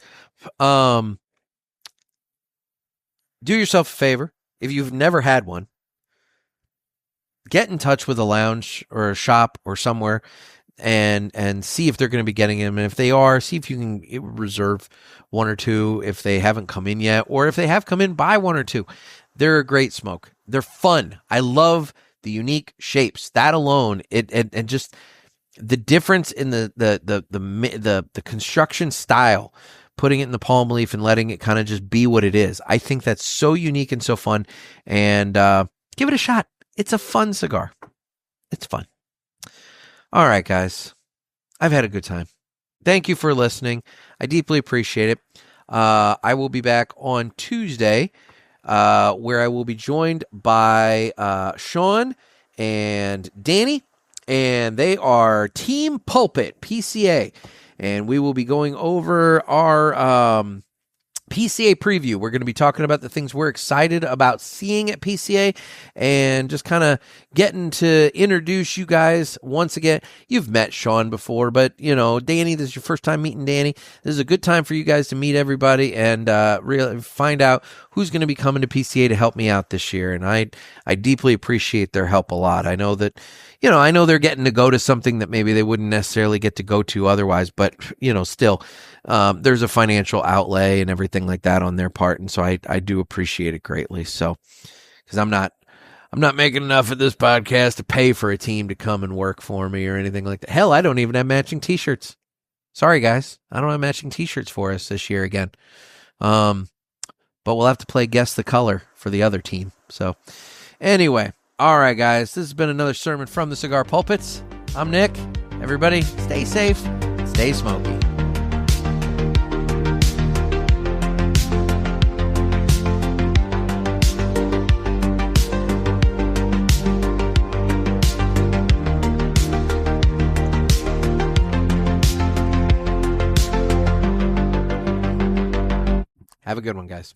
Do yourself a favor. If you've never had one, get in touch with a lounge or a shop or somewhere and see if they're going to be getting them. And if they are, see if you can reserve one or two if they haven't come in yet. Or if they have come in, buy one or two. They're a great smoke. They're fun. I love the unique shapes. That alone, and just the difference in the construction style, putting it in the palm leaf and letting it kind of just be what it is. I think that's so unique and so fun. And give it a shot. It's a fun cigar. It's fun. All right, guys. I've had a good time. Thank you for listening. I deeply appreciate it. I will be back on Tuesday, where I will be joined by Sean and Danny, and they are Team Pulpit, PCA. And we will be going over our PCA preview. We're going to be talking about the things we're excited about seeing at PCA and just kind of getting to introduce you guys once again. You've met Sean before, but, Danny, this is your first time meeting Danny. This is a good time for you guys to meet everybody and really find out who's going to be coming to PCA to help me out this year. And I deeply appreciate their help a lot. I know that, I know they're getting to go to something that maybe they wouldn't necessarily get to go to otherwise, but, still, there's a financial outlay and everything like that on their part. And so I do appreciate it greatly. So, because I'm not making enough of this podcast to pay for a team to come and work for me or anything like that. Hell, I don't even have matching t-shirts. Sorry, guys. I don't have matching t-shirts for us this year again. But we'll have to play Guess the Color for the other team. So, anyway. All right, guys. This has been another sermon from the Cigar Pulpits. I'm Nick. Everybody, stay safe. Stay smoky. Have a good one, guys.